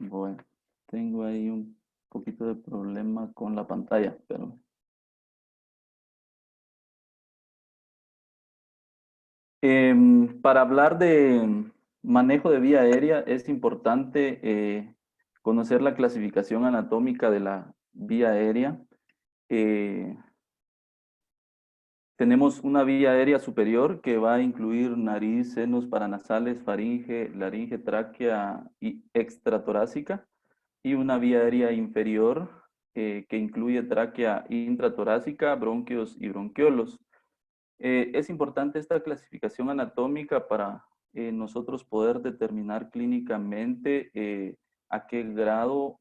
Bueno, tengo ahí un poquito de problema con la pantalla, pero para hablar de manejo de vía aérea es importante conocer la clasificación anatómica de la vía aérea. Eh, Tenemos una vía aérea superior que va a incluir nariz, senos paranasales, faringe, laringe, tráquea y extratorácica, y una vía aérea inferior que incluye tráquea intratorácica, bronquios y bronquiolos. Es importante esta clasificación anatómica para nosotros poder determinar clínicamente a qué grado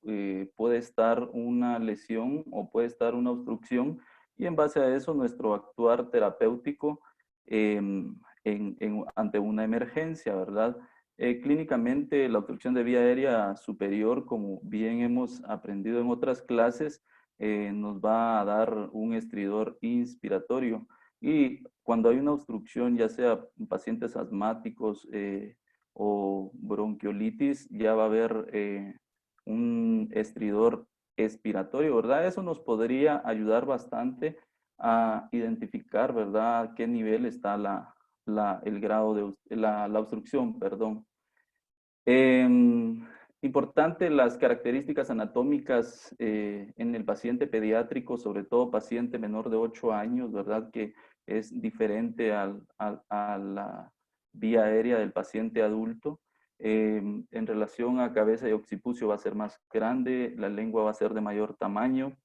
puede estar una lesión o puede estar una obstrucción, y en base a eso nuestro actuar terapéutico ante una emergencia, ¿verdad? Clínicamente la obstrucción de vía aérea superior, como bien hemos aprendido en otras clases, nos va a dar un estridor inspiratorio. Y cuando hay una obstrucción, ya sea en pacientes asmáticos o bronquiolitis, ya va a haber un estridor expiratorio, ¿verdad? Eso nos podría ayudar bastante a identificar, ¿verdad?, a qué nivel está el grado de la obstrucción, perdón. Importante las características anatómicas en el paciente pediátrico, sobre todo paciente menor de 8 años, ¿verdad? Que es diferente a la vía aérea del paciente adulto. En relación a cabeza y occipucio va a ser más grande, la lengua va a ser de mayor tamaño,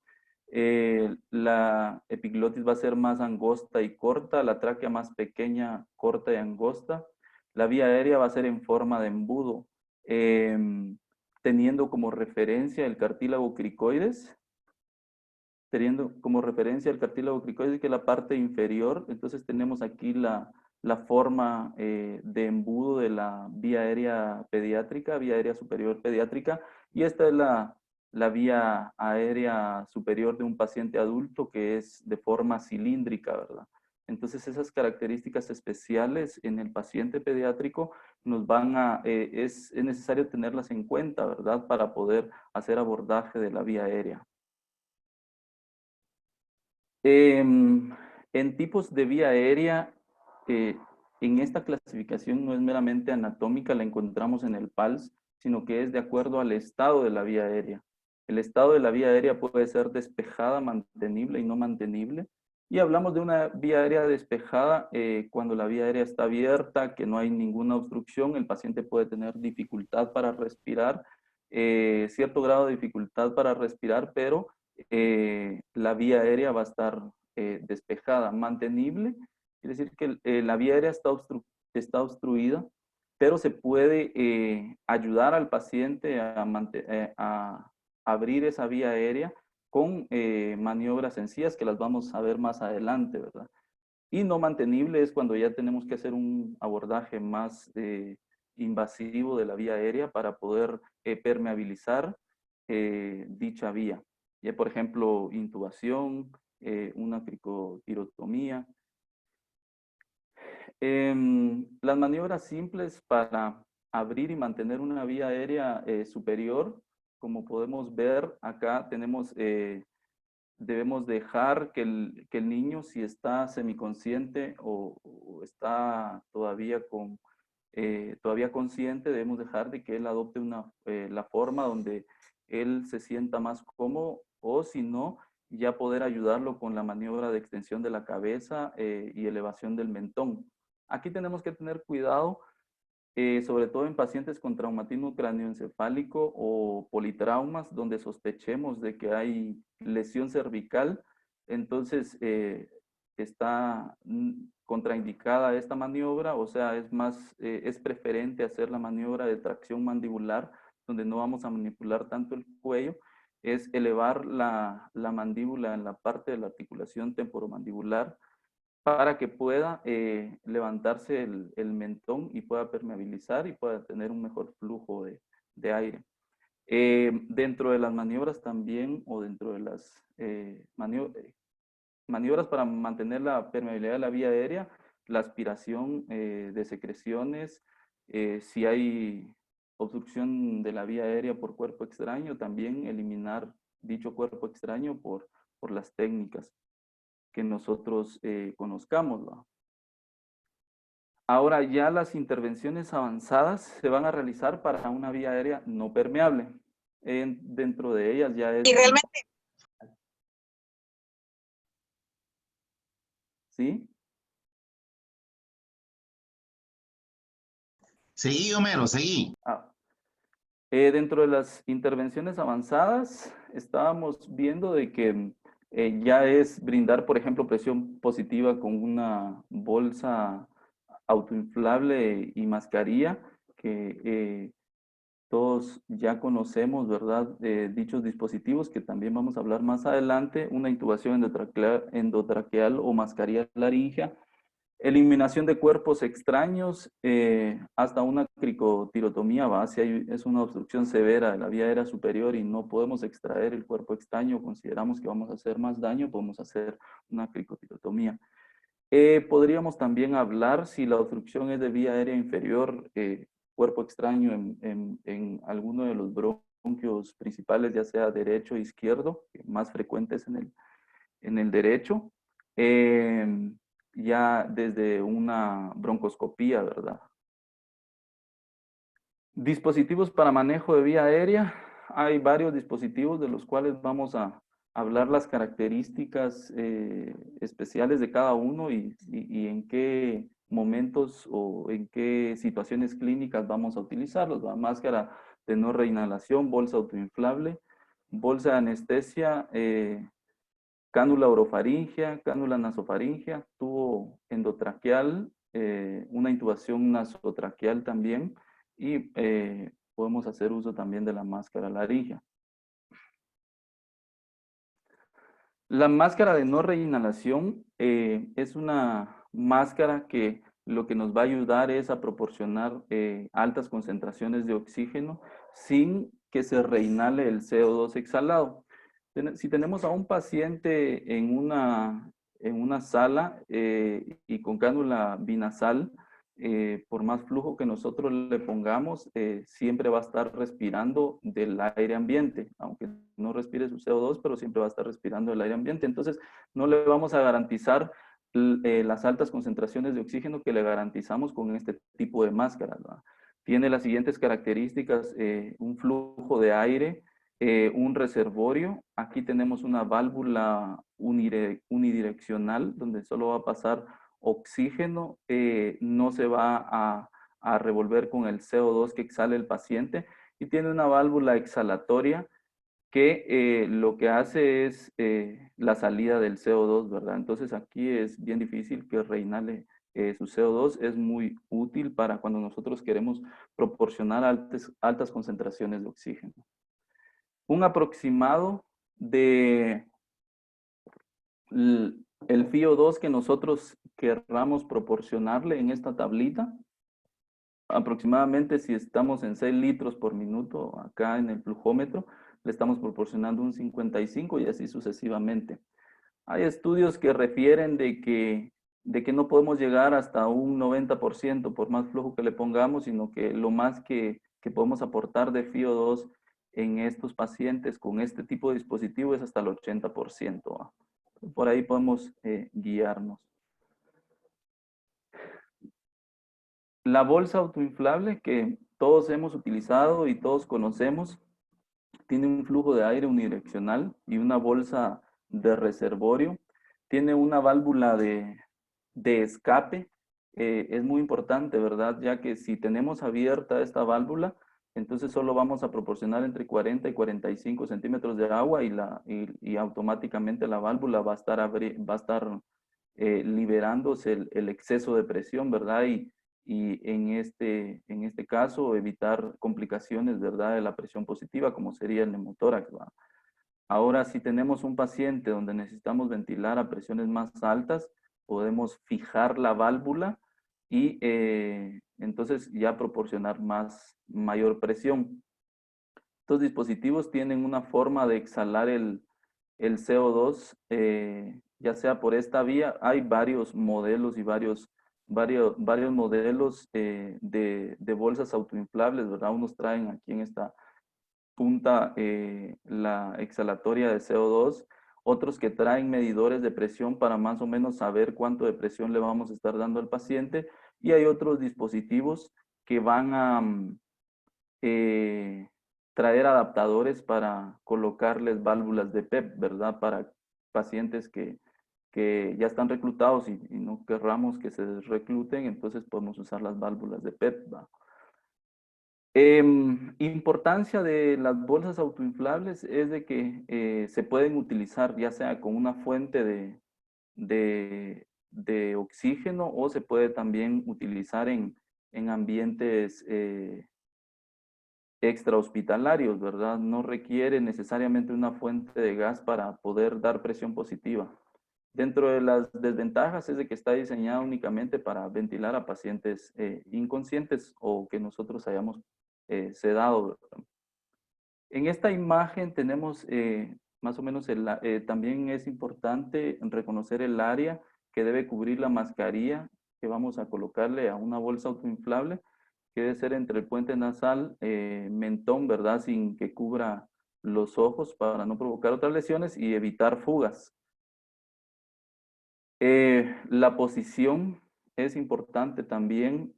la epiglotis va a ser más angosta y corta, la tráquea más pequeña, corta y angosta. La vía aérea va a ser en forma de embudo, eh, teniendo como referencia el cartílago cricoides, teniendo como referencia el cartílago cricoides, que es la parte inferior. Entonces tenemos aquí la forma de embudo de la vía aérea pediátrica, vía aérea superior pediátrica, y esta es la vía aérea superior de un paciente adulto, que es de forma cilíndrica, ¿verdad? Entonces esas características especiales en el paciente pediátrico nos van es necesario tenerlas en cuenta, ¿verdad? Para poder hacer abordaje de la vía aérea. En tipos de vía aérea, eh, en esta clasificación no es meramente anatómica, la encontramos en el PALS, sino que es de acuerdo al estado de la vía aérea. El estado de la vía aérea puede ser despejada, mantenible y no mantenible. Y hablamos de una vía aérea despejada cuando la vía aérea está abierta, que no hay ninguna obstrucción, el paciente puede tener dificultad para respirar, cierto grado de dificultad para respirar, pero la vía aérea va a estar despejada. Mantenible quiere decir que la vía aérea está obstruida, pero se puede ayudar al paciente a abrir esa vía aérea con maniobras sencillas que las vamos a ver más adelante, ¿verdad? Y no mantenible es cuando ya tenemos que hacer un abordaje más invasivo de la vía aérea para poder permeabilizar dicha vía. Ya, por ejemplo, intubación, una cricotirotomía. Las maniobras simples para abrir y mantener una vía aérea superior, como podemos ver acá, debemos dejar que el niño, si está semiconsciente o está todavía consciente, debemos dejar de que él adopte la forma donde él se sienta más cómodo, o si no, ya poder ayudarlo con la maniobra de extensión de la cabeza y elevación del mentón. Aquí tenemos que tener cuidado, sobre todo en pacientes con traumatismo cráneoencefálico o politraumas, donde sospechemos de que hay lesión cervical. Entonces, está contraindicada esta maniobra, o sea, es preferente hacer la maniobra de tracción mandibular, donde no vamos a manipular tanto el cuello, es elevar la mandíbula en la parte de la articulación temporomandibular, para que pueda levantarse el mentón y pueda permeabilizar y pueda tener un mejor flujo de aire. Dentro de las maniobras también, o dentro de las maniobras para mantener la permeabilidad de la vía aérea, la aspiración de secreciones, si hay obstrucción de la vía aérea por cuerpo extraño, también eliminar dicho cuerpo extraño por las técnicas que nosotros conozcamos, ¿va? Ahora ya las intervenciones avanzadas se van a realizar para una vía aérea no permeable. Dentro de ellas ya es... Y realmente... ¿Sí? Seguí, Homero, seguí. Dentro de las intervenciones avanzadas, estábamos viendo de que ya es brindar, por ejemplo, presión positiva con una bolsa autoinflable y mascarilla, que todos ya conocemos, ¿verdad? Dichos dispositivos que también vamos a hablar más adelante, una intubación endotraqueal o mascarilla laringea, eliminación de cuerpos extraños, hasta una cricotirotomía, ¿va? Si es una obstrucción severa de la vía aérea superior y no podemos extraer el cuerpo extraño, consideramos que vamos a hacer más daño, podemos hacer una cricotirotomía. Podríamos también hablar, si la obstrucción es de vía aérea inferior, cuerpo extraño en alguno de los bronquios principales, ya sea derecho o izquierdo, más frecuentes en el derecho, ya desde una broncoscopía, ¿verdad? Dispositivos para manejo de vía aérea. Hay varios dispositivos de los cuales vamos a hablar las características especiales de cada uno y en qué momentos o en qué situaciones clínicas vamos a utilizarlos. ¿Va? Máscara de no reinhalación, bolsa autoinflable, bolsa de anestesia, cánula orofaringea, cánula nasofaringea, tubo endotraqueal, una intubación nasotraqueal también, y podemos hacer uso también de la máscara laringea. La máscara de no reinhalación es una máscara que lo que nos va a ayudar es a proporcionar altas concentraciones de oxígeno sin que se reinhale el CO2 exhalado. Si tenemos a un paciente en una sala y con cánula binasal, por más flujo que nosotros le pongamos, siempre va a estar respirando del aire ambiente, aunque no respire su CO2, pero siempre va a estar respirando el aire ambiente. Entonces, no le vamos a garantizar las altas concentraciones de oxígeno que le garantizamos con este tipo de máscaras, ¿verdad? Tiene las siguientes características: un flujo de aire, un reservorio. Aquí tenemos una válvula unidireccional donde solo va a pasar oxígeno, no se va a revolver con el CO2 que exhala el paciente, y tiene una válvula exhalatoria que lo que hace es la salida del CO2, ¿verdad? Entonces aquí es bien difícil que reinhale su CO2, es muy útil para cuando nosotros queremos proporcionar altas concentraciones de oxígeno. Un aproximado de el FiO2 que nosotros querramos proporcionarle en esta tablita. Aproximadamente, si estamos en 6 litros por minuto acá en el flujómetro, le estamos proporcionando un 55 y así sucesivamente. Hay estudios que refieren de que no podemos llegar hasta un 90% por más flujo que le pongamos, sino que lo más que podemos aportar de FiO2 en estos pacientes con este tipo de dispositivo es hasta el 80%. Por ahí podemos guiarnos. La bolsa autoinflable que todos hemos utilizado y todos conocemos, tiene un flujo de aire unidireccional y una bolsa de reservorio. Tiene una válvula de escape. Es muy importante, ¿verdad? Ya que si tenemos abierta esta válvula, entonces solo vamos a proporcionar entre 40 y 45 centímetros de agua y automáticamente la válvula va a estar liberándose el exceso de presión, ¿verdad? Y en este caso evitar complicaciones, ¿verdad? De la presión positiva, como sería el neumotórax, ¿verdad? Ahora, si tenemos un paciente donde necesitamos ventilar a presiones más altas, podemos fijar la válvula y entonces ya proporcionar mayor presión. Estos dispositivos tienen una forma de exhalar el CO2, ya sea por esta vía. Hay varios modelos y varios varios modelos de bolsas autoinflables, ¿verdad? Unos traen aquí en esta punta la exhalatoria de CO2, otros que traen medidores de presión para más o menos saber cuánto de presión le vamos a estar dando al paciente, y hay otros dispositivos que van a traer adaptadores para colocarles válvulas de PEP, ¿verdad? Para pacientes que ya están reclutados y no querramos que se recluten, entonces podemos usar las válvulas de PEP, ¿va? Importancia de las bolsas autoinflables es de que se pueden utilizar ya sea con una fuente de oxígeno, o se puede también utilizar en ambientes extrahospitalarios, ¿verdad? No requiere necesariamente una fuente de gas para poder dar presión positiva. Dentro de las desventajas es de que está diseñada únicamente para ventilar a pacientes inconscientes o que nosotros hayamos sedado, ¿verdad? En esta imagen tenemos más o menos, también es importante reconocer el área que debe cubrir la mascarilla que vamos a colocarle a una bolsa autoinflable, que debe ser entre el puente nasal, mentón, ¿verdad? Sin que cubra los ojos para no provocar otras lesiones y evitar fugas. La posición es importante también,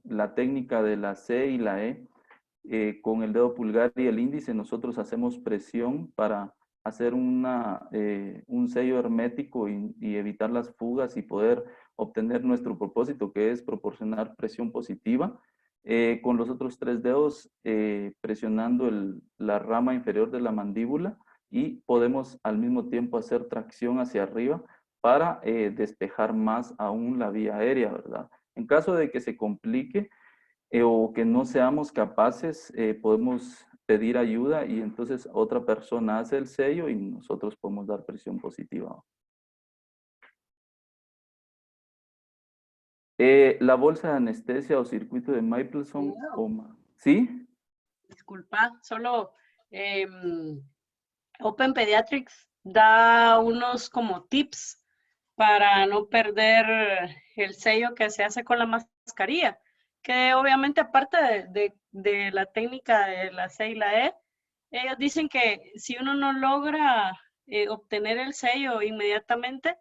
la técnica de la C y la E. Con el dedo pulgar y el índice nosotros hacemos presión para hacer un sello hermético y evitar las fugas y poder obtener nuestro propósito, que es proporcionar presión positiva. Con los otros 3 dedos presionando la rama inferior de la mandíbula, y podemos al mismo tiempo hacer tracción hacia arriba para despejar más aún la vía aérea, ¿verdad? En caso de que se complique, o que no seamos capaces, podemos pedir ayuda y entonces otra persona hace el sello y nosotros podemos dar presión positiva. La bolsa de anestesia o circuito de Mapleson, ¿sí? Disculpa, solo Open Pediatrics da unos como tips para no perder el sello que se hace con la mascarilla, que obviamente aparte de la técnica de la C y la E, ellos dicen que si uno no logra obtener el sello inmediatamente,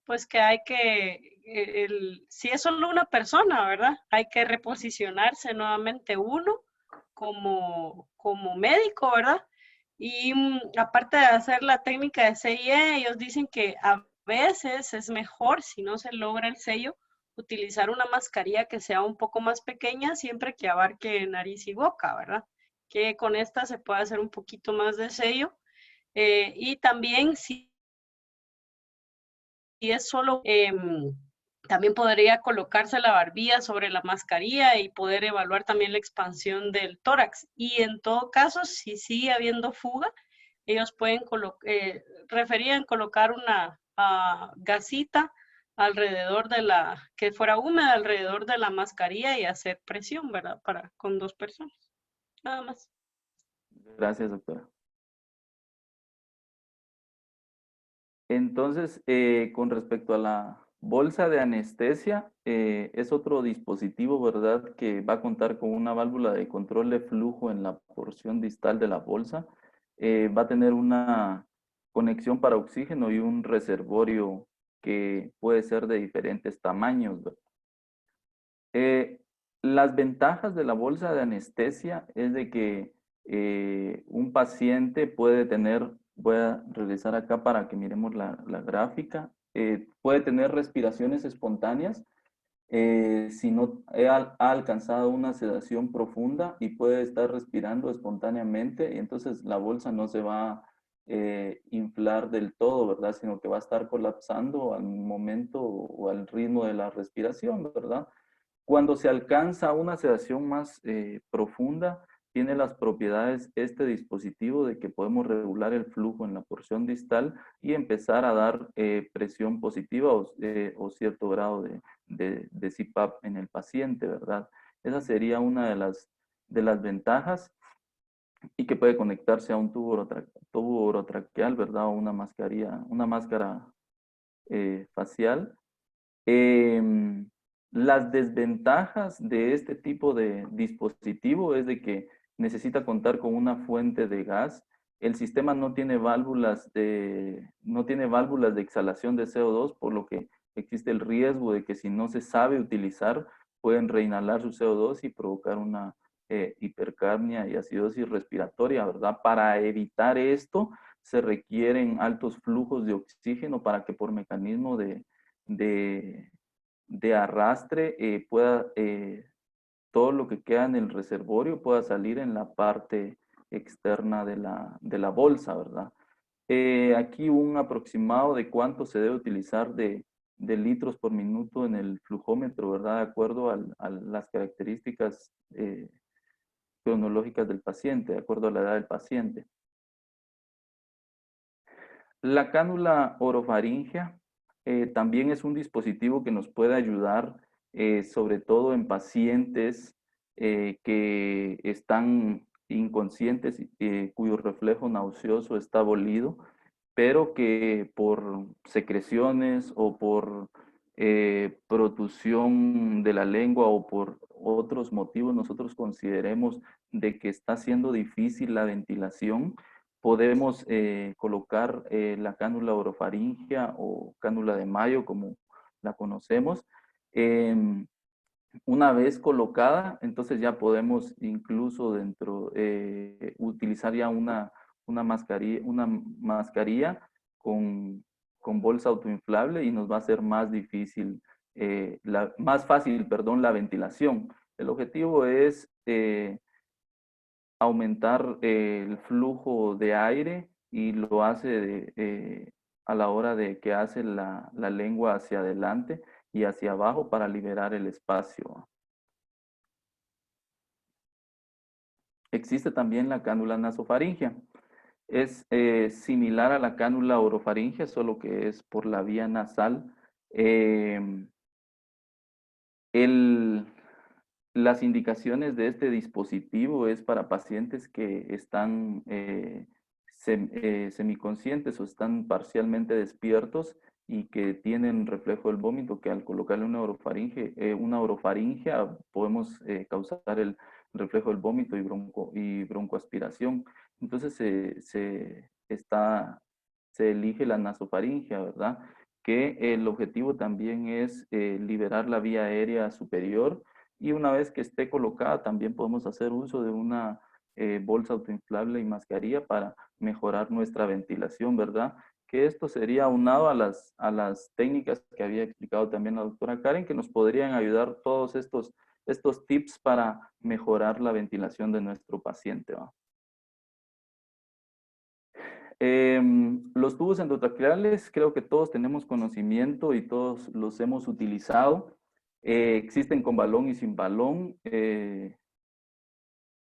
pues que hay que, si es solo una persona, ¿verdad? Hay que reposicionarse nuevamente uno como médico, ¿verdad? Y aparte de hacer la técnica de CIE, ellos dicen que a veces es mejor, si no se logra el sello, utilizar una mascarilla que sea un poco más pequeña, siempre que abarque nariz y boca, ¿verdad? Que con esta se puede hacer un poquito más de sello. Y también si es solo, también podría colocarse la barbilla sobre la mascarilla y poder evaluar también la expansión del tórax. Y en todo caso, si sigue habiendo fuga, ellos pueden referían colocar una gasita alrededor de que fuera húmeda alrededor de la mascarilla y hacer presión, ¿verdad? Con 2 personas. Nada más. Gracias, doctora. Entonces, con respecto a la bolsa de anestesia, es otro dispositivo, ¿verdad?, que va a contar con una válvula de control de flujo en la porción distal de la bolsa. Va a tener una conexión para oxígeno y un reservorio que puede ser de diferentes tamaños, ¿verdad? Las ventajas de la bolsa de anestesia es de que un paciente puede tener, voy a regresar acá para que miremos la gráfica, puede tener respiraciones espontáneas si no ha alcanzado una sedación profunda, y puede estar respirando espontáneamente, y entonces la bolsa no se va a inflar del todo, ¿verdad? Sino que va a estar colapsando al momento o al ritmo de la respiración, ¿verdad? Cuando se alcanza una sedación más profunda, tiene las propiedades este dispositivo de que podemos regular el flujo en la porción distal y empezar a dar presión positiva o cierto grado de CPAP en el paciente, ¿verdad? Esa sería una de las ventajas, y que puede conectarse a un tubo orotraqueal, ¿verdad? O una máscara facial. Las desventajas de este tipo de dispositivo es de que necesita contar con una fuente de gas. El sistema no tiene válvulas de exhalación de CO2, por lo que existe el riesgo de que si no se sabe utilizar, pueden reinhalar su CO2 y provocar una hipercapnia y acidosis respiratoria, ¿verdad? Para evitar esto, se requieren altos flujos de oxígeno para que por mecanismo de arrastre pueda todo lo que queda en el reservorio pueda salir en la parte externa de la bolsa, ¿verdad? Aquí un aproximado de cuánto se debe utilizar de litros por minuto en el flujómetro, ¿verdad? De acuerdo a las características cronológicas del paciente, de acuerdo a la edad del paciente. La cánula orofaringea también es un dispositivo que nos puede ayudar, sobre todo en pacientes que están inconscientes, cuyo reflejo nauseoso está abolido, pero que por secreciones o por protusión de la lengua o por otros motivos nosotros consideremos de que está siendo difícil la ventilación, podemos colocar la cánula orofaringea o cánula de Mayo, como la conocemos. Una vez colocada, entonces ya podemos incluso utilizar ya una mascarilla con bolsa autoinflable y nos va a ser más difícil, más fácil, perdón, la ventilación. El objetivo es aumentar el flujo de aire y lo hace a la hora de que hace la lengua hacia adelante y hacia abajo para liberar el espacio. Existe también la cánula nasofaringea. Es similar a la cánula orofaringea, solo que es por la vía nasal. Las indicaciones de este dispositivo es para pacientes que están semiconscientes o están parcialmente despiertos y que tienen reflejo del vómito, que al colocarle una orofaringea podemos causar el reflejo del vómito y broncoaspiración. Entonces se elige la nasofaringea, ¿verdad? Que el objetivo también es liberar la vía aérea superior, y una vez que esté colocada también podemos hacer uso de una bolsa autoinflable y mascarilla para mejorar nuestra ventilación, ¿verdad? Que esto sería aunado a las técnicas que había explicado también la doctora Karen, que nos podrían ayudar todos estos tips para mejorar la ventilación de nuestro paciente, ¿va? Los tubos endotraqueales, creo que todos tenemos conocimiento y todos los hemos utilizado. Existen con balón y sin balón.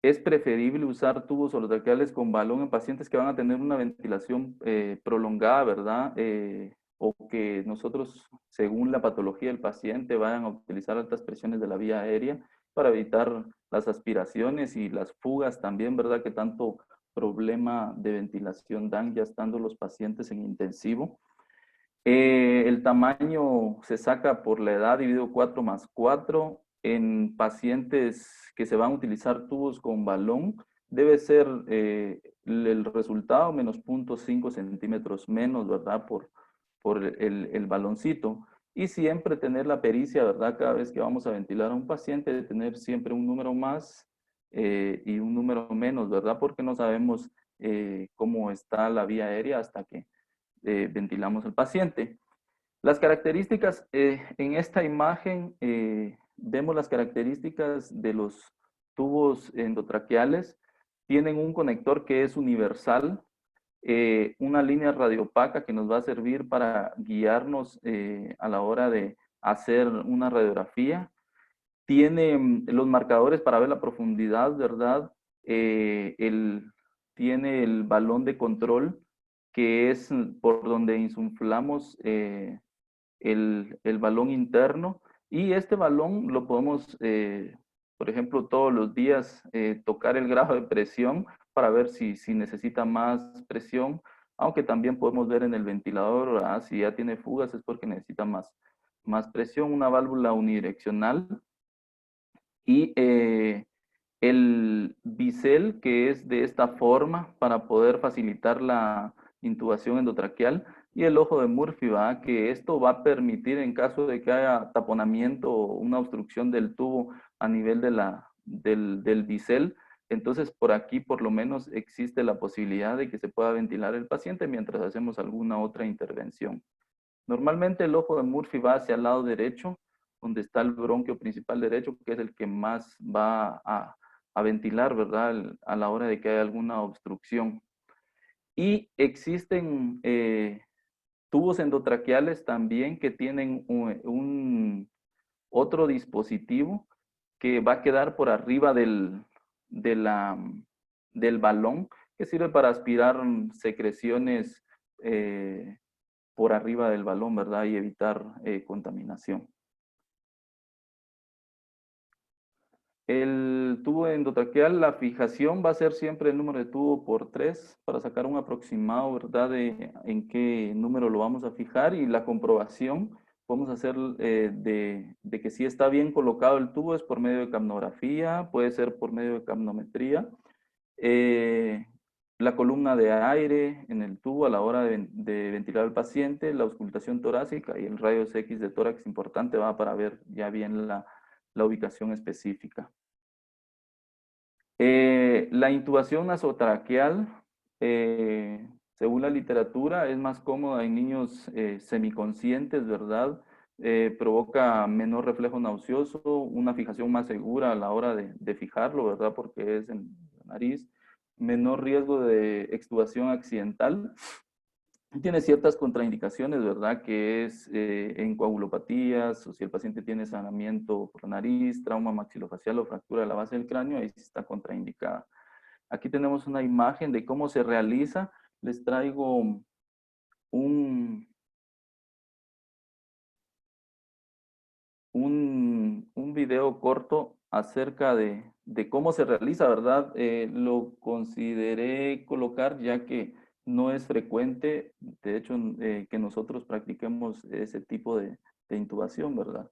Es preferible usar tubos endotraqueales con balón en pacientes que van a tener una ventilación prolongada, ¿verdad? O que nosotros, según la patología del paciente, vayan a utilizar altas presiones de la vía aérea para evitar las aspiraciones y las fugas también, ¿verdad? Que tanto problema de ventilación dan ya estando los pacientes en intensivo. El tamaño se saca por la edad dividido 4+4. En pacientes que se van a utilizar tubos con balón, debe ser el resultado menos 0.5 centímetros menos, ¿verdad? Por el baloncito. Y siempre tener la pericia, ¿verdad? Cada vez que vamos a ventilar a un paciente, de tener siempre un número más y un número menos, ¿verdad? Porque no sabemos cómo está la vía aérea hasta que ventilamos al paciente. Las características, en esta imagen vemos las características de los tubos endotraqueales. Tienen un conector que es universal, una línea radiopaca que nos va a servir para guiarnos a la hora de hacer una radiografía. Tiene los marcadores para ver la profundidad, ¿verdad? Tiene el balón de control, que es por donde insuflamos el balón interno. Y este balón lo podemos, por ejemplo, todos los días tocar el grado de presión para ver si necesita más presión, aunque también podemos ver en el ventilador, ¿verdad? Si ya tiene fugas es porque necesita más más presión, una válvula unidireccional y el bisel, que es de esta forma para poder facilitar la intubación endotraqueal, y el ojo de Murphy, ¿va? Que esto va a permitir, en caso de que haya taponamiento o una obstrucción del tubo a nivel del bisel, entonces por aquí por lo menos existe la posibilidad de que se pueda ventilar el paciente mientras hacemos alguna otra intervención. Normalmente el ojo de Murphy va hacia el lado derecho, donde está el bronquio principal derecho, que es el que más va a ventilar, ¿verdad? A la hora de que haya alguna obstrucción. Y existen tubos endotraqueales también que tienen otro dispositivo que va a quedar por arriba del balón, que sirve para aspirar secreciones por arriba del balón, ¿verdad? Y evitar contaminación. El tubo endotraqueal, la fijación va a ser siempre el número de tubo por 3 para sacar un aproximado, ¿verdad? De en qué número lo vamos a fijar, y la comprobación podemos hacer de que si está bien colocado el tubo es por medio de capnografía, puede ser por medio de capnometría. La columna de aire en el tubo a la hora de ventilar al paciente, la auscultación torácica y el rayos X de tórax importante, va para ver ya bien la ubicación específica. La intubación nasotraqueal, según la literatura, es más cómoda en niños semiconscientes, ¿verdad? Provoca menor reflejo nauseoso, una fijación más segura a la hora de fijarlo, ¿verdad? Porque es en la nariz, menor riesgo de extubación accidental. Tiene ciertas contraindicaciones, ¿verdad? Que es en coagulopatías, o si el paciente tiene sangramiento por la nariz, trauma maxilofacial o fractura de la base del cráneo, ahí sí está contraindicada. Aquí tenemos una imagen de cómo se realiza. Les traigo un video corto acerca de cómo se realiza, ¿verdad? Lo consideré colocar ya que no es frecuente, de hecho, que nosotros practiquemos ese tipo de intubación, ¿verdad?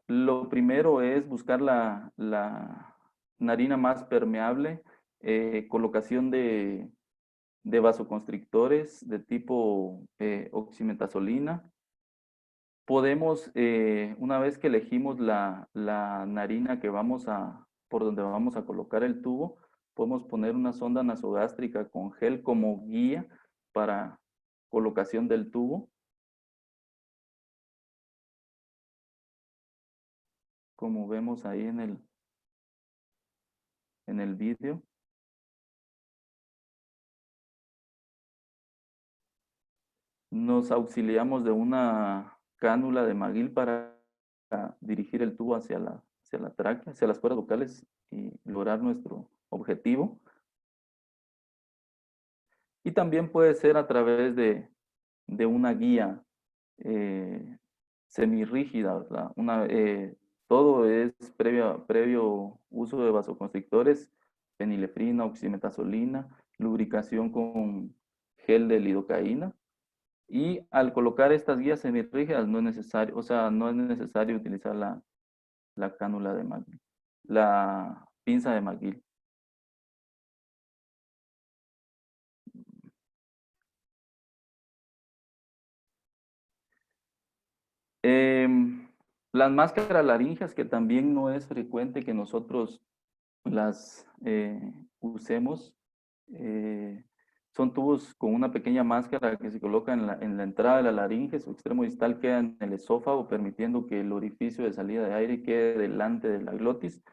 Lo primero es buscar la narina más permeable, colocación de vasoconstrictores de tipo oximetazolina. Podemos, una vez que elegimos la narina que por donde vamos a colocar el tubo, podemos poner una sonda nasogástrica con gel como guía para colocación del tubo. Como vemos ahí en el vídeo. Nos auxiliamos de una cánula de McGill para dirigir el tubo hacia la tráquea, hacia las cuerdas vocales y lograr nuestro objetivo. Y también puede ser a través de una guía semirrígida, ¿verdad? Todo es previo uso de vasoconstrictores, fenilefrina, oximetazolina, lubricación con gel de lidocaína. Y al colocar estas guías semirrígidas no es necesario, no es necesario utilizar la cánula de McGill, la pinza de McGill. Las máscaras laríngeas, que también no es frecuente que nosotros las usemos, son tubos con una pequeña máscara que se coloca en la entrada de la laringe. Su extremo distal queda en el esófago, permitiendo que el orificio de salida de aire quede delante de la glotis.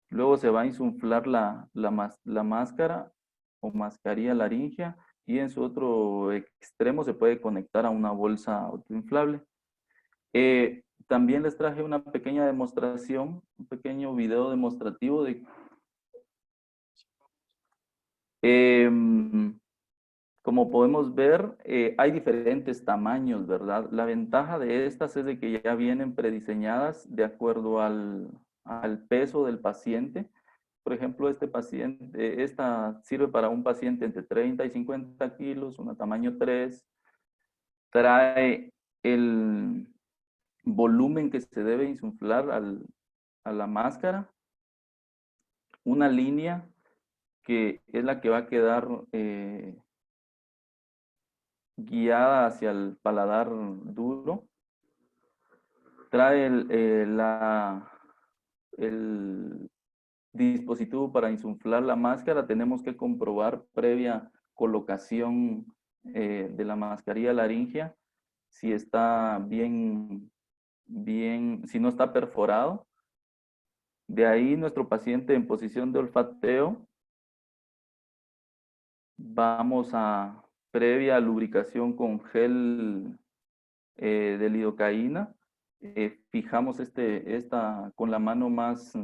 Luego se va a insuflar la máscara o mascarilla laringea, y en su otro extremo se puede conectar a una bolsa autoinflable. También les traje una pequeña demostración, un pequeño video demostrativo de como podemos ver, hay diferentes tamaños, ¿verdad? La ventaja de estas es de que ya vienen prediseñadas de acuerdo al peso del paciente, por ejemplo, este paciente, esta sirve para un paciente entre 30 y 50 kilos, una tamaño 3, trae el volumen que se debe insuflar a la máscara, una línea que es la que va a quedar guiada hacia el paladar duro, trae el dispositivo para insuflar la máscara. Tenemos que comprobar previa colocación de la mascarilla laringea si está bien, si no está perforado. De ahí nuestro paciente en posición de olfateo, vamos a previa lubricación con gel de lidocaína, fijamos esta con la mano más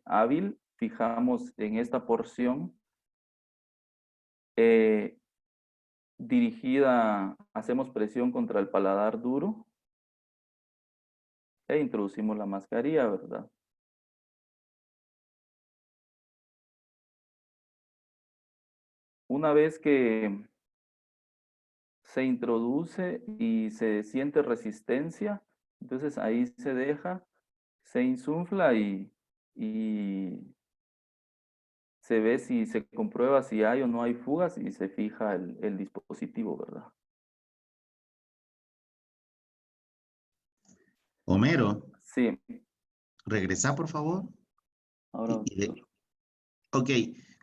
hábil, fijamos en esta porción dirigida, hacemos presión contra el paladar duro e introducimos la mascarilla, ¿verdad? Una vez que se introduce y se siente resistencia, entonces ahí se deja, se insufla y se ve si se comprueba si hay o no hay fugas y se fija el dispositivo, ¿verdad? Homero, Sí, regresa, por favor. ahora, doctor. Ok,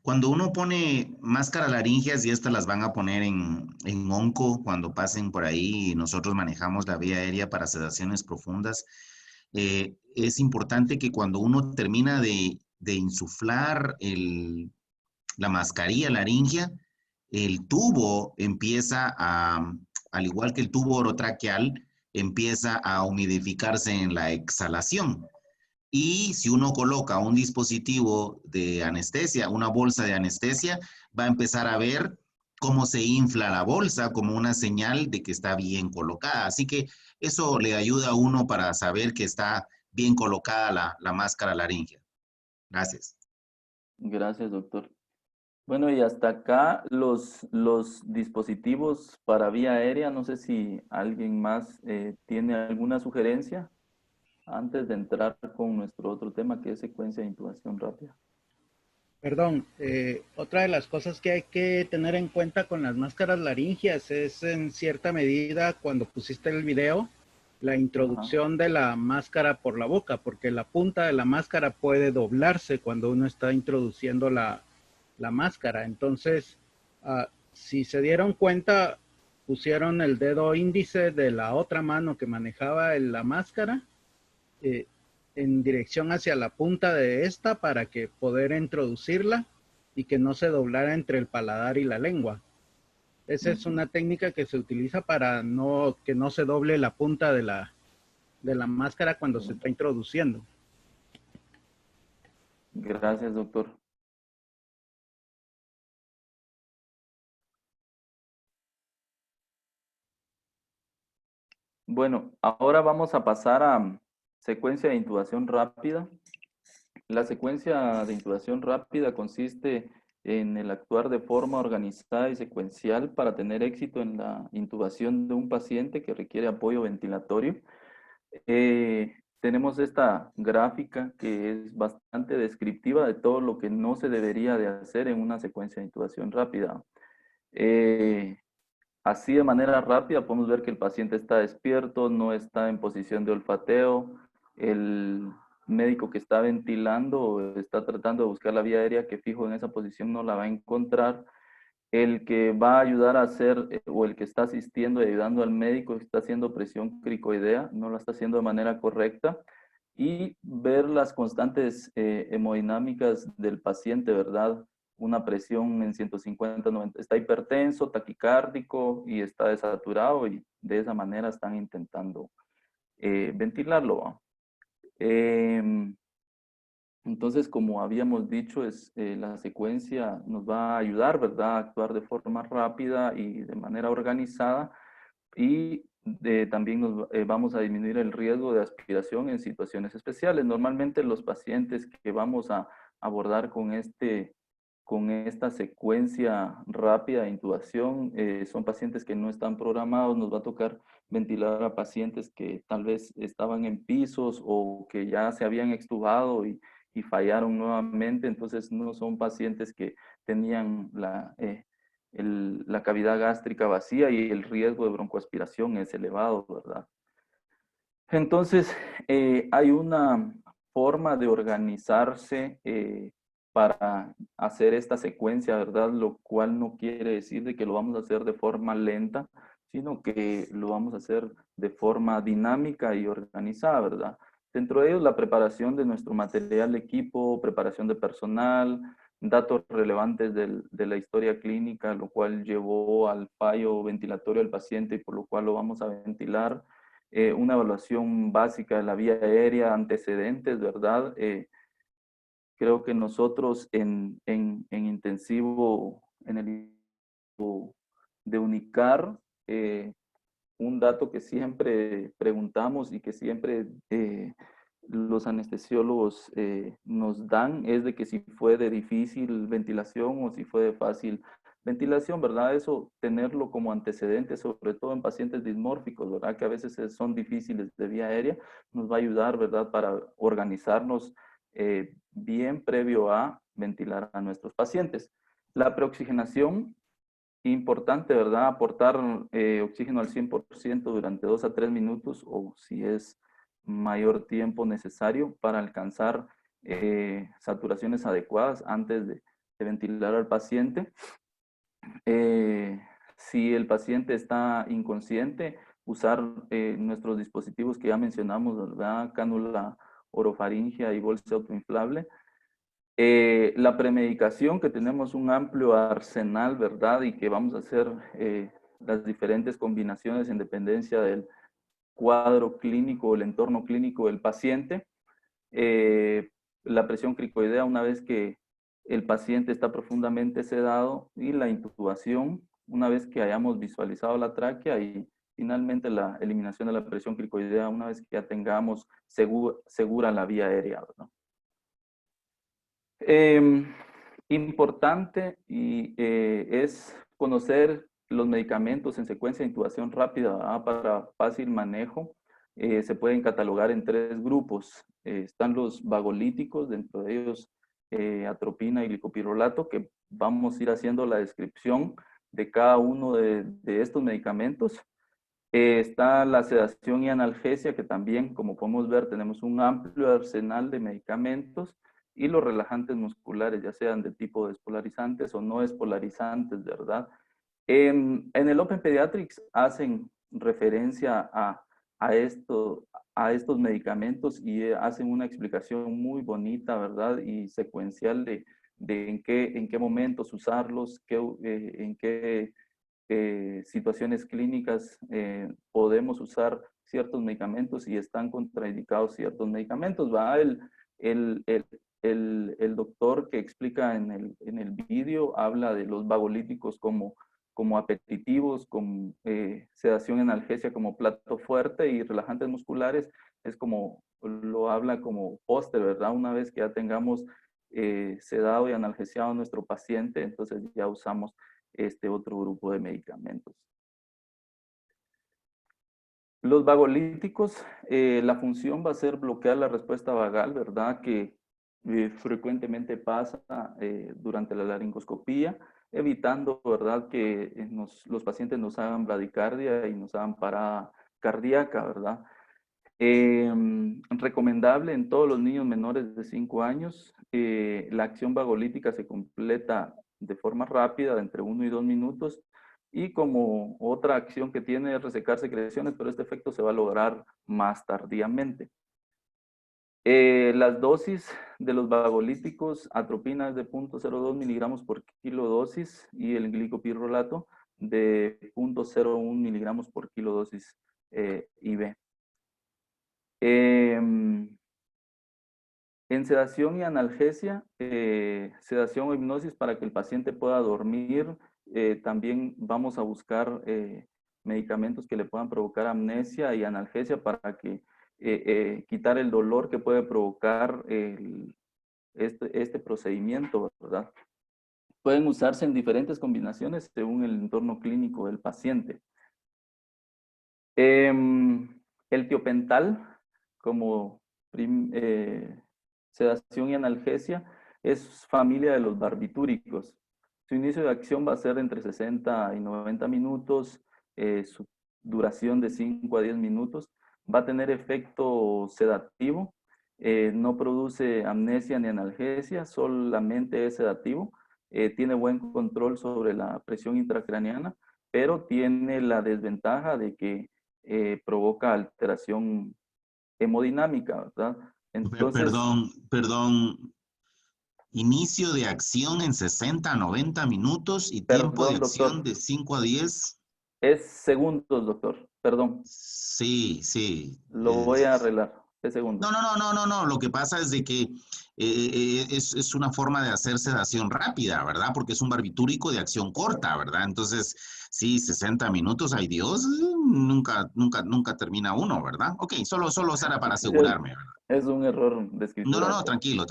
cuando uno pone máscara laringeas y estas las van a poner en onco cuando pasen por ahí y nosotros manejamos la vía aérea para sedaciones profundas, es importante que cuando uno termina de insuflar la mascarilla laringea, el tubo empieza al igual que el tubo orotraqueal, empieza a humidificarse en la exhalación. Y si uno coloca un dispositivo de anestesia, una bolsa de anestesia, va a empezar a ver cómo se infla la bolsa como una señal de que está bien colocada. Así que eso le ayuda a uno para saber que está bien colocada la máscara laringea. Gracias. Gracias, doctor. Bueno, y hasta acá los dispositivos para vía aérea. No sé si alguien más tiene alguna sugerencia antes de entrar con nuestro otro tema, que es secuencia de intubación rápida. Perdón, otra de las cosas que hay que tener en cuenta con las máscaras laringeas es en cierta medida cuando pusiste el video, la introducción de la máscara por la boca, porque la punta de la máscara puede doblarse cuando uno está introduciendo la máscara. Entonces, si se dieron cuenta, pusieron el dedo índice de la otra mano que manejaba la máscara en dirección hacia la punta de esta para que poder introducirla y que no se doblara entre el paladar y la lengua. Esa es una técnica que se utiliza para que no se doble la punta de la máscara cuando se está introduciendo. Gracias, doctor. Bueno, ahora vamos a pasar a secuencia de intubación rápida. La secuencia de intubación rápida consiste en el actuar de forma organizada y secuencial para tener éxito en la intubación de un paciente que requiere apoyo ventilatorio. Tenemos esta gráfica que es bastante descriptiva de todo lo que no se debería de hacer en una secuencia de intubación rápida. Así de manera rápida podemos ver que el paciente está despierto, no está en posición de olfateo, el médico que está ventilando o está tratando de buscar la vía aérea que fijo en esa posición no la va a encontrar. El que va a ayudar a hacer, o el que está asistiendo y ayudando al médico que está haciendo presión cricoidea, no la está haciendo de manera correcta. Y ver las constantes hemodinámicas del paciente, ¿verdad? Una presión en 150, 90, está hipertenso, taquicárdico y está desaturado y de esa manera están intentando ventilarlo. Entonces, como habíamos dicho, la secuencia nos va a ayudar, ¿verdad?, a actuar de forma rápida y de manera organizada y también vamos a disminuir el riesgo de aspiración en situaciones especiales. Normalmente los pacientes que vamos a abordar con esta secuencia rápida de intubación son pacientes que no están programados. Nos va a tocar ventilar a pacientes que tal vez estaban en pisos o que ya se habían extubado y fallaron nuevamente. Entonces no son pacientes que tenían la cavidad gástrica vacía y el riesgo de broncoaspiración es elevado, ¿verdad? Entonces, hay una forma de organizarse para hacer esta secuencia, ¿verdad? Lo cual no quiere decir de que lo vamos a hacer de forma lenta, sino que lo vamos a hacer de forma dinámica y organizada, ¿verdad? Dentro de ellos, la preparación de nuestro material de equipo, preparación de personal, datos relevantes de la historia clínica, lo cual llevó al fallo ventilatorio del paciente y por lo cual lo vamos a ventilar. Una evaluación básica de la vía aérea, antecedentes, ¿verdad? Creo que nosotros en intensivo, en el intensivo de UNICAR, un dato que siempre preguntamos y que siempre los anestesiólogos nos dan es de que si fue de difícil ventilación o si fue de fácil ventilación, ¿verdad? Eso tenerlo como antecedente, sobre todo en pacientes dismórficos, ¿verdad? Que a veces son difíciles de vía aérea, nos va a ayudar, ¿verdad? Para organizarnos bien previo a ventilar a nuestros pacientes. La preoxigenación, importante, ¿verdad? Aportar oxígeno al 100% durante 2 a 3 minutos o si es mayor tiempo necesario para alcanzar saturaciones adecuadas antes de ventilar al paciente. Si el paciente está inconsciente, usar nuestros dispositivos que ya mencionamos, ¿verdad? Cánula orofaringea y bolsa autoinflable. La premedicación, que tenemos un amplio arsenal, ¿verdad? Y que vamos a hacer las diferentes combinaciones en dependencia del cuadro clínico o el entorno clínico del paciente. La presión cricoidea una vez que el paciente está profundamente sedado y la intubación una vez que hayamos visualizado la tráquea y finalmente la eliminación de la presión cricoidea una vez que ya tengamos segura la vía aérea, ¿verdad? Importante y es conocer los medicamentos en secuencia de intubación rápida, ¿verdad? Para fácil manejo. Se pueden catalogar en 3 grupos. Están los vagolíticos, dentro de ellos atropina y glicopirrolato, que vamos a ir haciendo la descripción de cada uno de estos medicamentos. Está la sedación y analgesia, que también, como podemos ver, tenemos un amplio arsenal de medicamentos, y los relajantes musculares, ya sean de tipo despolarizantes o no despolarizantes, ¿verdad? En el Open Pediatrics hacen referencia a estos medicamentos y hacen una explicación muy bonita, ¿verdad? Y secuencial de en qué momentos usarlos, en qué situaciones clínicas podemos usar ciertos medicamentos y están contraindicados ciertos medicamentos. Va el doctor que explica en el vídeo, habla de los vagolíticos como apetitivos, con sedación y analgesia como plato fuerte, y relajantes musculares es como, lo habla como póster, ¿verdad? Una vez que ya tengamos sedado y analgesiado a nuestro paciente, entonces ya usamos este otro grupo de medicamentos. Los vagolíticos, la función va a ser bloquear la respuesta vagal, ¿verdad? Que frecuentemente pasa durante la laringoscopía, evitando, ¿verdad? Que los pacientes nos hagan bradicardia y nos hagan parada cardíaca, ¿verdad? Recomendable en todos los niños menores de 5 años. La acción vagolítica se completa de forma rápida, de entre 1 y 2 minutos, y como otra acción que tiene es resecar secreciones, pero este efecto se va a lograr más tardíamente. Las dosis de los vagolíticos, atropina es de 0.02 miligramos por kilo dosis y el glicopirrolato de 0.01 miligramos por kilo dosis IV. En sedación y analgesia, sedación o hipnosis para que el paciente pueda dormir, también vamos a buscar medicamentos que le puedan provocar amnesia y analgesia para que quitar el dolor que puede provocar este procedimiento, ¿verdad? Pueden usarse en diferentes combinaciones según el entorno clínico del paciente. El tiopental, como sedación y analgesia, es familia de los barbitúricos. Su inicio de acción va a ser entre 60 y 90 minutos, su duración de 5 a 10 minutos. Va a tener efecto sedativo, no produce amnesia ni analgesia, solamente es sedativo. Tiene buen control sobre la presión intracraneana, pero tiene la desventaja de que provoca alteración hemodinámica, ¿verdad? Entonces, Perdón. Inicio de acción en 60 a 90 minutos y tiempo de perdón, acción doctor, de 5 a 10. es segundos, doctor, perdón, Sí, sí. lo voy a arreglar, es segundos. No. Lo que pasa es de que es una forma de hacer sedación rápida, ¿verdad? Porque es un barbitúrico de acción corta, ¿verdad? Entonces, sí, 60 minutos, ay Dios, nunca termina uno, ¿verdad? Ok, solo será para asegurarme, ¿verdad? Es un error de escritura. Tranquilo.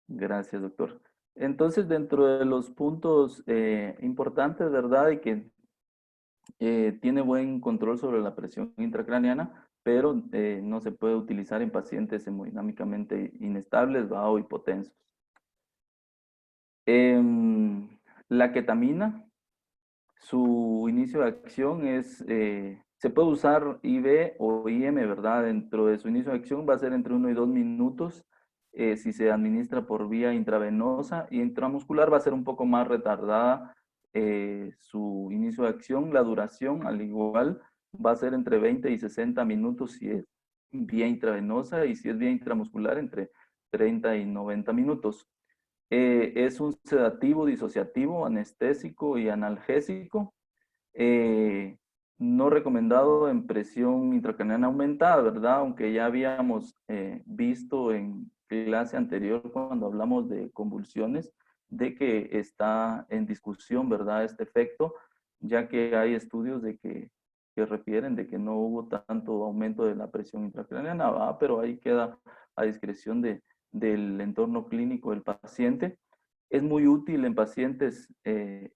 Gracias, doctor. Entonces, dentro de los puntos importantes, ¿verdad? Y que tiene buen control sobre la presión intracraneana, pero no se puede utilizar en pacientes hemodinámicamente inestables, ¿va? O hipotensos. La ketamina, su inicio de acción es, se puede usar IV o IM, ¿verdad? Dentro de su inicio de acción va a ser entre 1 y 2 minutos. Si se administra por vía intravenosa y intramuscular va a ser un poco más retardada su inicio de acción. La duración, al igual, va a ser entre 20 y 60 minutos si es vía intravenosa y si es vía intramuscular entre 30 y 90 minutos. Es un sedativo, disociativo, anestésico y analgésico. No recomendado en presión intracraneana aumentada, ¿verdad? Aunque ya habíamos visto en clase anterior cuando hablamos de convulsiones, de que está en discusión, ¿verdad? Este efecto, ya que hay estudios de que refieren de que no hubo tanto aumento de la presión intracraneana, ¿va? Pero ahí queda a discreción del entorno clínico del paciente. Es muy útil en pacientes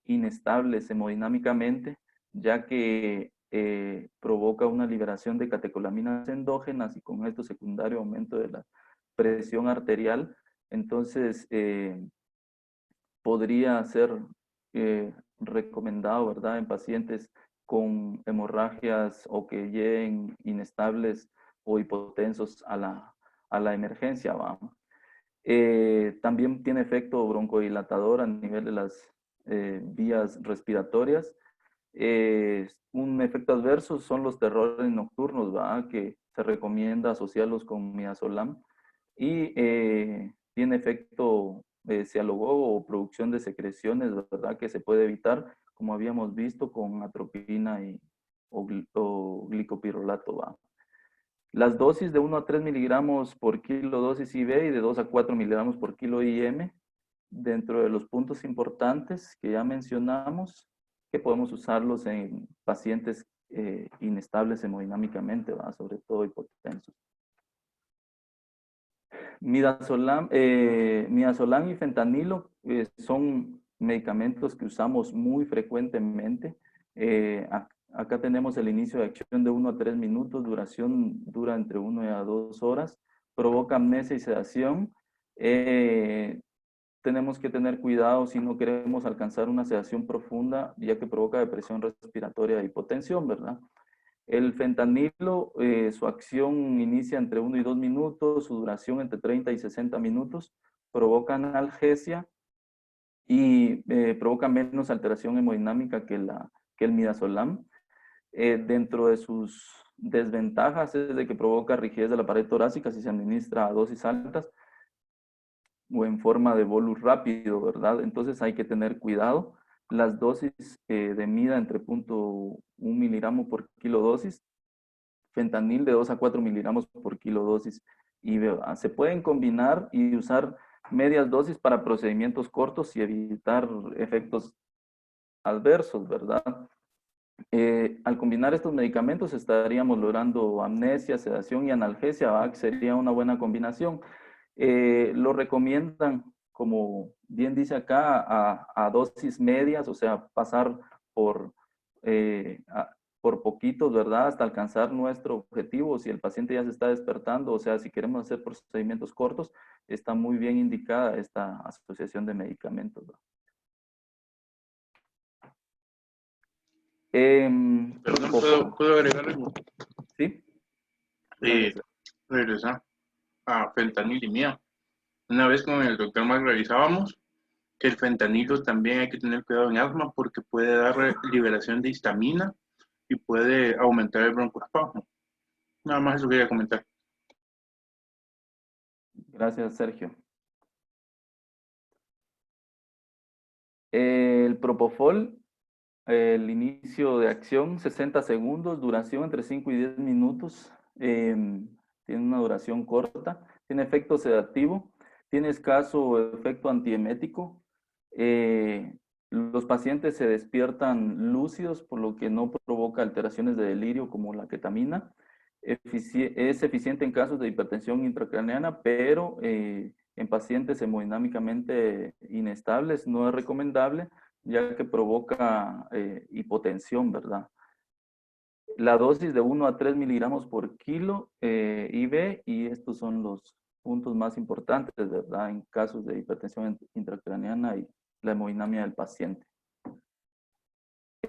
inestables hemodinámicamente, ya que provoca una liberación de catecolaminas endógenas y con esto secundario aumento de la presión arterial. Entonces, podría ser recomendado, ¿verdad?, en pacientes con hemorragias o que lleguen inestables o hipotensos a la emergencia, ¿va? También tiene efecto broncodilatador a nivel de las vías respiratorias. Un efecto adverso son los terrores nocturnos, ¿va? Que se recomienda asociarlos con midazolam. Y tiene efecto cialogogo o producción de secreciones, ¿verdad? Que se puede evitar, como habíamos visto, con atropina o glicopirrolato, ¿va? Las dosis de 1 a 3 miligramos por kilo dosis IV y de 2 a 4 miligramos por kilo IM, dentro de los puntos importantes que ya mencionamos, que podemos usarlos en pacientes inestables hemodinámicamente, ¿va? Sobre todo hipotensos. Midazolam y fentanilo son medicamentos que usamos muy frecuentemente. Acá tenemos el inicio de acción de 1 a 3 minutos, duración dura entre 1 a 2 horas, provoca amnesia y sedación. Tenemos que tener cuidado si no queremos alcanzar una sedación profunda, ya que provoca depresión respiratoria e hipotensión, ¿verdad? El fentanilo, su acción inicia entre 1 y 2 minutos, su duración entre 30 y 60 minutos, provoca analgesia y provoca menos alteración hemodinámica que el midazolam. Dentro de sus desventajas es de que provoca rigidez de la pared torácica si se administra a dosis altas o en forma de bolus rápido, ¿verdad? Entonces hay que tener cuidado. Las dosis de mida entre 0.1 miligramo por kilo dosis, fentanil de 2 a 4 miligramos por kilo dosis. Y se pueden combinar y usar medias dosis para procedimientos cortos y evitar efectos adversos, ¿verdad? Al combinar estos medicamentos estaríamos logrando amnesia, sedación y analgesia, ¿va? Que sería una buena combinación. Lo recomiendan, como bien dice acá, a dosis medias, o sea, pasar por, por poquitos, ¿verdad? Hasta alcanzar nuestro objetivo. Si el paciente ya se está despertando, o sea, si queremos hacer procedimientos cortos, está muy bien indicada esta asociación de medicamentos, ¿verdad? Perdón, Propofol, ¿puedo agregar algo? ¿sí? Gracias. Regresar a fentanilimiab. Una vez con el doctor Mac revisábamos que el fentanilo también hay que tener cuidado en asma porque puede dar liberación de histamina y puede aumentar el broncoespasmo. Nada más eso quería comentar. Gracias, Sergio. El Propofol, el inicio de acción, 60 segundos, duración entre 5 y 10 minutos. Tiene una duración corta, tiene efecto sedativo, tiene escaso efecto antiemético. Los pacientes se despiertan lúcidos, por lo que no provoca alteraciones de delirio como la ketamina. Es eficiente en casos de hipertensión intracraneana, pero en pacientes hemodinámicamente inestables no es recomendable, ya que provoca hipotensión, ¿verdad? La dosis de 1 a 3 miligramos por kilo IV, y estos son los puntos más importantes, ¿verdad? En casos de hipertensión intracraneana y la hemodinamia del paciente.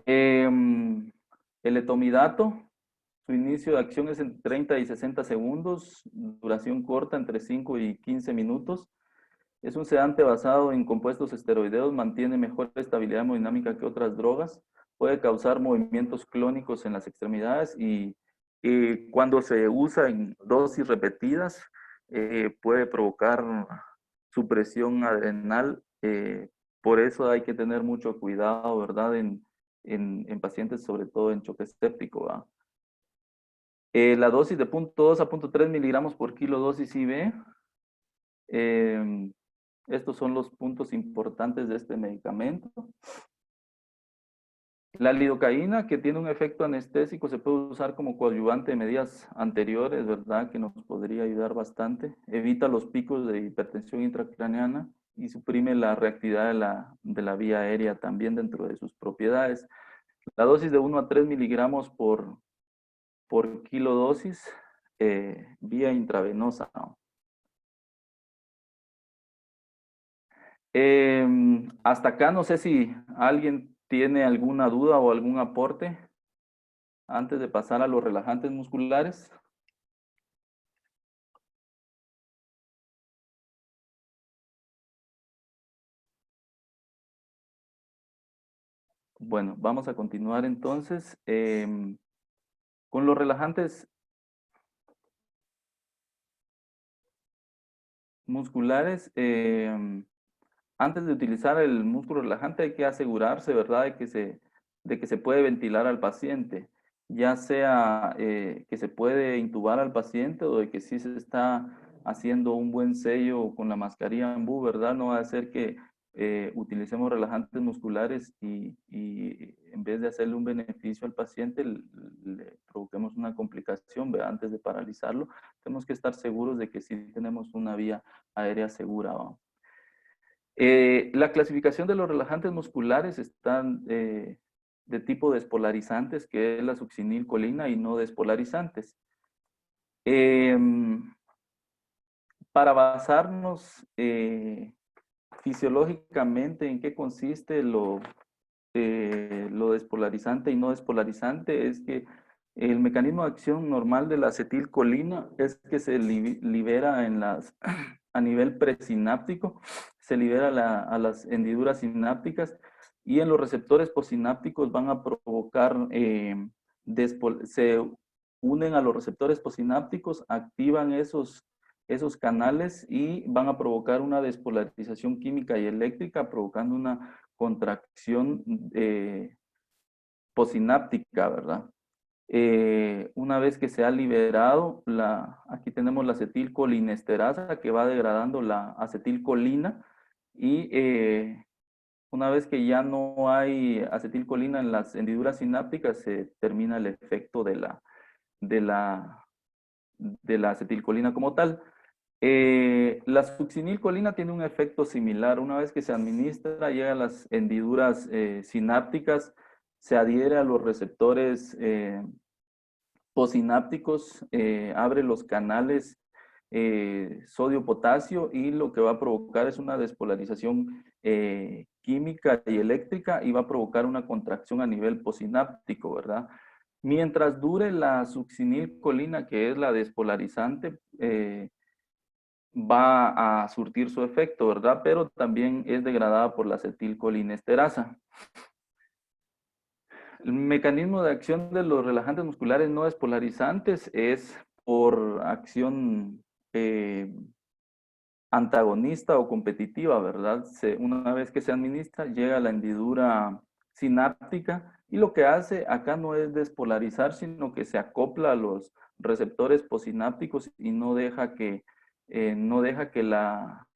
El etomidato, su inicio de acción es en 30 y 60 segundos, duración corta entre 5 y 15 minutos. Es un sedante basado en compuestos esteroideos, mantiene mejor estabilidad hemodinámica que otras drogas, puede causar movimientos clónicos en las extremidades y cuando se usa en dosis repetidas puede provocar supresión adrenal. Por eso hay que tener mucho cuidado, ¿verdad? En pacientes, sobre todo en choque séptico, ¿verdad? La dosis de 0.2 a 0.3 miligramos por kilo dosis IV. Estos son los puntos importantes de este medicamento. La lidocaína, que tiene un efecto anestésico, se puede usar como coadyuvante de medidas anteriores, ¿verdad? Que nos podría ayudar bastante. Evita los picos de hipertensión intracraneana y suprime la reactividad de la vía aérea también dentro de sus propiedades. La dosis de 1 a 3 miligramos por kilo dosis vía intravenosa, ¿no? Hasta acá no sé si alguien tiene alguna duda o algún aporte antes de pasar a los relajantes musculares. Bueno, vamos a continuar entonces con los relajantes musculares. Antes de utilizar el músculo relajante hay que asegurarse, ¿verdad?, de que se puede ventilar al paciente, ya sea que se puede intubar al paciente o de que sí se está haciendo un buen sello con la mascarilla Ambu, ¿verdad? No va a ser que utilicemos relajantes musculares y en vez de hacerle un beneficio al paciente, le provoquemos una complicación, ¿verdad? Antes de paralizarlo, tenemos que estar seguros de que sí tenemos una vía aérea segura, ¿va? La clasificación de los relajantes musculares están de tipo despolarizantes, que es la succinilcolina, y no despolarizantes. Para basarnos fisiológicamente en qué consiste lo despolarizante y no despolarizante, es que el mecanismo de acción normal de la acetilcolina es que se libera a nivel presináptico, se libera a las hendiduras sinápticas, y en los receptores postsinápticos van a provocar, se unen a los receptores postsinápticos, activan esos canales y van a provocar una despolarización química y eléctrica, provocando una contracción postsináptica, ¿verdad? Una vez que se ha liberado, aquí tenemos la acetilcolinesterasa que va degradando la acetilcolina, y Una vez que ya no hay acetilcolina en las hendiduras sinápticas, se termina el efecto de la acetilcolina como tal. La succinilcolina tiene un efecto similar. Una vez que se administra, llega a las hendiduras sinápticas, se adhiere a los receptores postsinápticos, abre los canales sodio-potasio y lo que va a provocar es una despolarización química y eléctrica y va a provocar una contracción a nivel postsináptico, ¿verdad? Mientras dure la succinilcolina, que es la despolarizante, va a surtir su efecto, ¿verdad? Pero también es degradada por la acetilcolinesterasa. El mecanismo de acción de los relajantes musculares no despolarizantes es por acción antagonista o competitiva, ¿verdad? Una vez que se administra, llega a la hendidura sináptica y lo que hace acá no es despolarizar, sino que se acopla a los receptores postsinápticos y no deja que la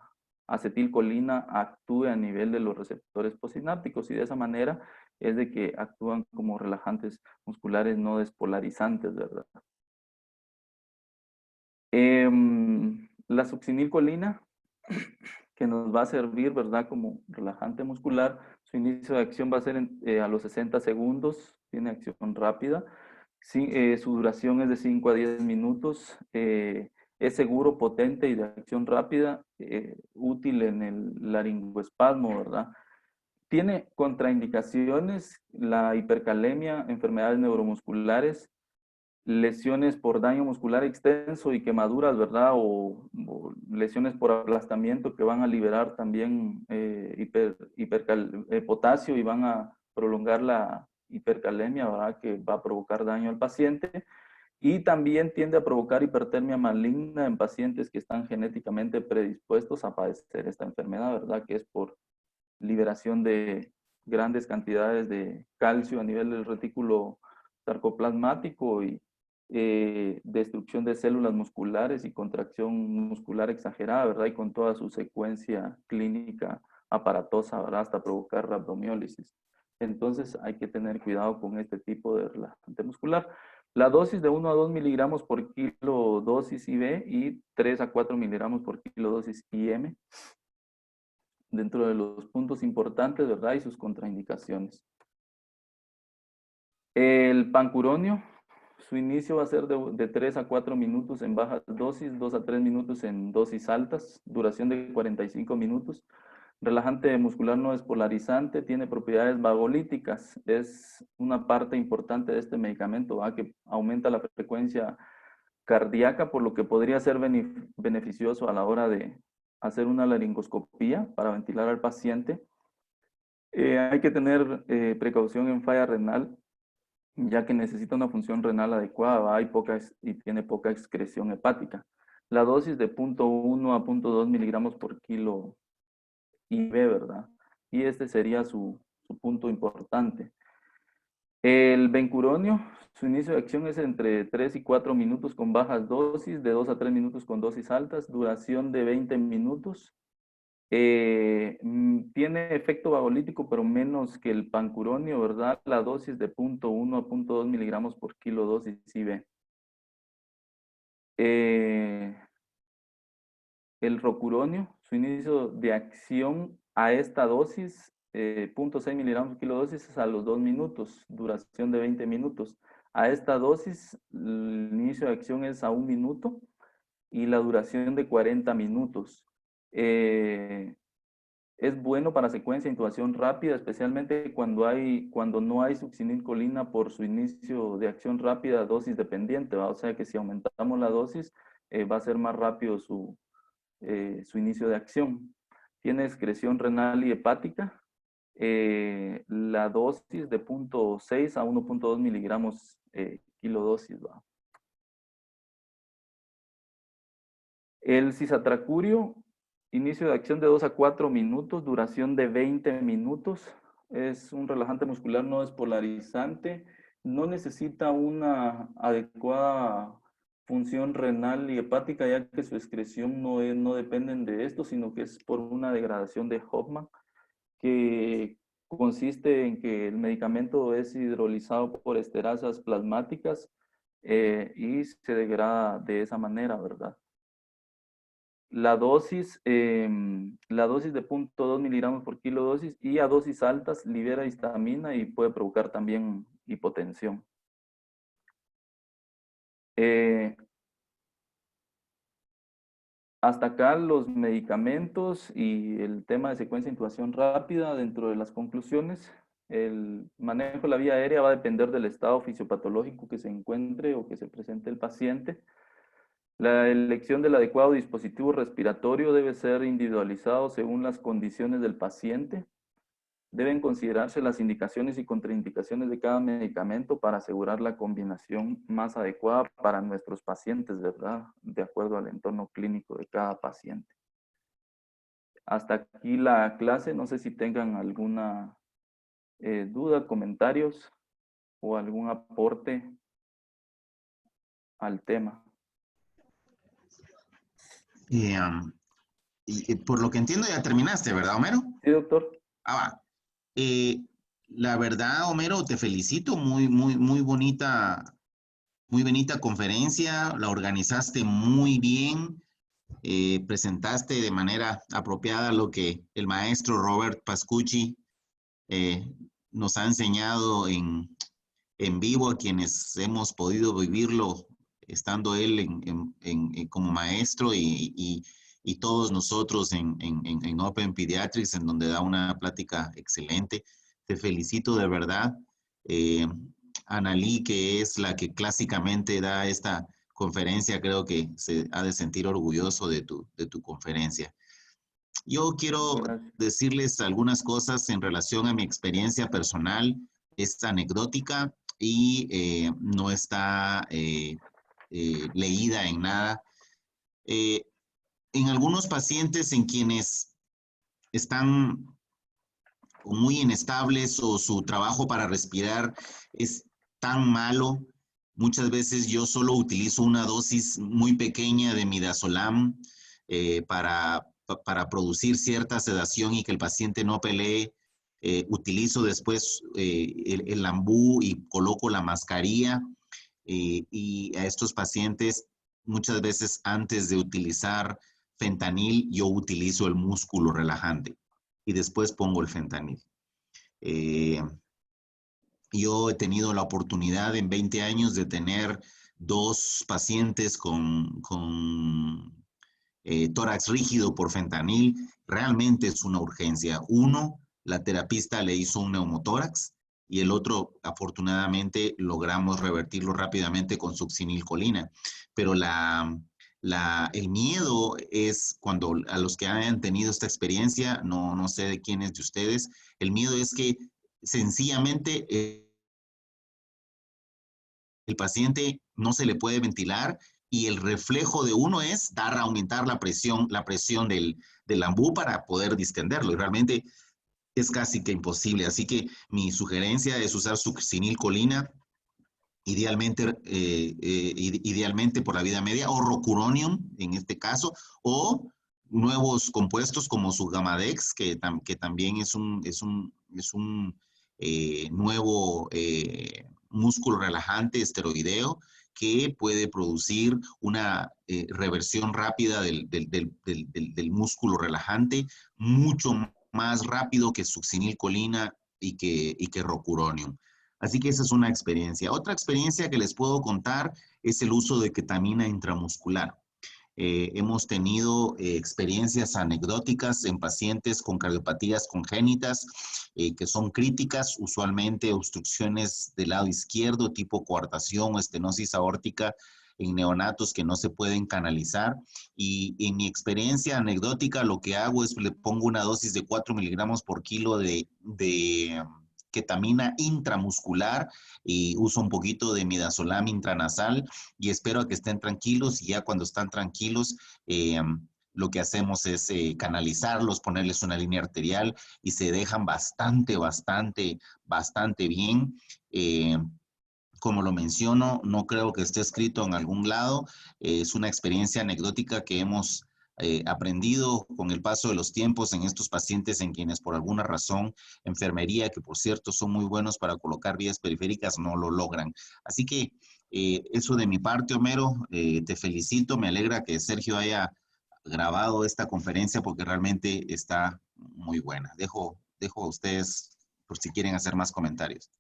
acetilcolina actúe a nivel de los receptores postsinápticos y de esa manera es de que actúan como relajantes musculares no despolarizantes, ¿verdad? La succinilcolina, que nos va a servir, ¿verdad? Como relajante muscular, su inicio de acción va a ser a los 60 segundos, tiene acción rápida, sí, su duración es de 5 a 10 minutos, es seguro, potente y de acción rápida, útil en el laringoespasmo, ¿verdad? Tiene contraindicaciones, la hipercalemia, enfermedades neuromusculares, lesiones por daño muscular extenso y quemaduras, ¿verdad? O lesiones por aplastamiento que van a liberar también potasio y van a prolongar la hipercalemia, ¿verdad? Que va a provocar daño al paciente. Y también tiende a provocar hipertermia maligna en pacientes que están genéticamente predispuestos a padecer esta enfermedad, ¿verdad? Que es por liberación de grandes cantidades de calcio a nivel del retículo sarcoplasmático y destrucción de células musculares y contracción muscular exagerada, ¿verdad? Y con toda su secuencia clínica aparatosa, ¿verdad? Hasta provocar rhabdomiólisis. Entonces hay que tener cuidado con este tipo de relajante muscular. La dosis de 1 a 2 miligramos por kilo dosis IV y 3 a 4 miligramos por kilo dosis IM. Dentro de los puntos importantes, ¿verdad? Y sus contraindicaciones. El pancuronio, su inicio va a ser de 3 a 4 minutos en bajas dosis, 2 a 3 minutos en dosis altas, duración de 45 minutos. Relajante muscular no despolarizante, tiene propiedades vagolíticas. Es una parte importante de este medicamento, ¿verdad? Que aumenta la frecuencia cardíaca, por lo que podría ser beneficioso a la hora de hacer una laringoscopía para ventilar al paciente. Hay que tener precaución en falla renal, ya que necesita una función renal adecuada, ¿va? Y tiene poca excreción hepática. La dosis de 0.1 a 0.2 miligramos por kilo IV, ¿verdad? Y este sería su punto importante. El bencuronio, su inicio de acción es entre 3 y 4 minutos con bajas dosis, de 2 a 3 minutos con dosis altas, duración de 20 minutos. Tiene efecto vagolítico, pero menos que el pancuronio, ¿verdad? La dosis de 0.1 a 0.2 miligramos por kilo dosis IV. El rocuronio, su inicio de acción a esta dosis, 0.6 miligramos por kilo dosis, es a los 2 minutos, duración de 20 minutos. A esta dosis, el inicio de acción es a 1 minuto y la duración de 40 minutos. Es bueno para secuencia de intubación rápida, especialmente cuando no hay succinilcolina por su inicio de acción rápida, dosis dependiente, ¿va? O sea que si aumentamos la dosis, va a ser más rápido su inicio de acción. Tiene excreción renal y hepática. La dosis de 0.6 a 1.2 miligramos kilodosis, ¿va? El cisatracurio, inicio de acción de 2 a 4 minutos, duración de 20 minutos. Es un relajante muscular no despolarizante. No necesita una adecuada función renal y hepática, ya que su excreción no dependen de esto, sino que es por una degradación de Hoffman. que consiste en que el medicamento es hidrolizado por esterasas plasmáticas y se degrada de esa manera, ¿verdad? La dosis de 0.2 miligramos por kilo dosis y a dosis altas libera histamina y puede provocar también hipotensión. Hasta acá los medicamentos y el tema de secuencia de intubación rápida. Dentro de las conclusiones, el manejo de la vía aérea va a depender del estado fisiopatológico que se encuentre o que se presente el paciente. La elección del adecuado dispositivo respiratorio debe ser individualizado según las condiciones del paciente. Deben considerarse las indicaciones y contraindicaciones de cada medicamento para asegurar la combinación más adecuada para nuestros pacientes, ¿verdad? De acuerdo al entorno clínico de cada paciente. Hasta aquí la clase. No sé si tengan alguna duda, comentarios o algún aporte al tema. Y por lo que entiendo ya terminaste, ¿verdad, Homero? Sí, doctor. Va. La verdad, Homero, te felicito. Muy bonita conferencia. La organizaste muy bien. Presentaste de manera apropiada lo que el maestro Robert Pascucci nos ha enseñado en vivo a quienes hemos podido vivirlo, estando él como maestro y todos nosotros en Open Pediatrics, en donde da una plática excelente. Te felicito de verdad. Analí, que es la que clásicamente da esta conferencia, creo que se ha de sentir orgulloso de tu conferencia. Yo quiero decirles algunas cosas en relación a mi experiencia personal. Es anecdótica y no está leída en nada. En algunos pacientes en quienes están muy inestables o su trabajo para respirar es tan malo, muchas veces yo solo utilizo una dosis muy pequeña de midazolam para producir cierta sedación y que el paciente no pelee. Utilizo después el Lambú y coloco la mascarilla y a estos pacientes muchas veces antes de utilizar fentanil yo utilizo el músculo relajante y después pongo el fentanil. Yo he tenido la oportunidad en 20 años de tener 2 pacientes con tórax rígido por fentanil. Realmente es una urgencia. Uno, la terapista le hizo un neumotórax y el otro, afortunadamente, logramos revertirlo rápidamente con succinilcolina. Pero el miedo es cuando a los que hayan tenido esta experiencia, no sé de quiénes de ustedes, el miedo es que sencillamente el paciente no se le puede ventilar y el reflejo de uno es aumentar la presión del Lambú para poder distenderlo. Y realmente es casi que imposible. Así que mi sugerencia es usar succinilcolina, idealmente por la vida media, o rocuronium en este caso, o nuevos compuestos como su Gamadex, que también es un nuevo músculo relajante esteroideo que puede producir una reversión rápida del músculo relajante, mucho más rápido que succinilcolina y que rocuronium. Así que esa es una experiencia. Otra experiencia que les puedo contar es el uso de ketamina intramuscular. Hemos tenido experiencias anecdóticas en pacientes con cardiopatías congénitas que son críticas, usualmente obstrucciones del lado izquierdo, tipo coartación o estenosis aórtica en neonatos que no se pueden canalizar. Y en mi experiencia anecdótica lo que hago es le pongo una dosis de 4 miligramos por kilo de ketamina intramuscular y uso un poquito de midazolam intranasal y espero a que estén tranquilos, y ya cuando están tranquilos lo que hacemos es canalizarlos, ponerles una línea arterial y se dejan bastante bien. Como lo menciono, no creo que esté escrito en algún lado, es una experiencia anecdótica que hemos aprendido con el paso de los tiempos en estos pacientes en quienes por alguna razón, enfermería, que por cierto son muy buenos para colocar vías periféricas, no lo logran. Así que eso de mi parte, Homero, te felicito, me alegra que Sergio haya grabado esta conferencia porque realmente está muy buena. Dejo a ustedes por si quieren hacer más comentarios.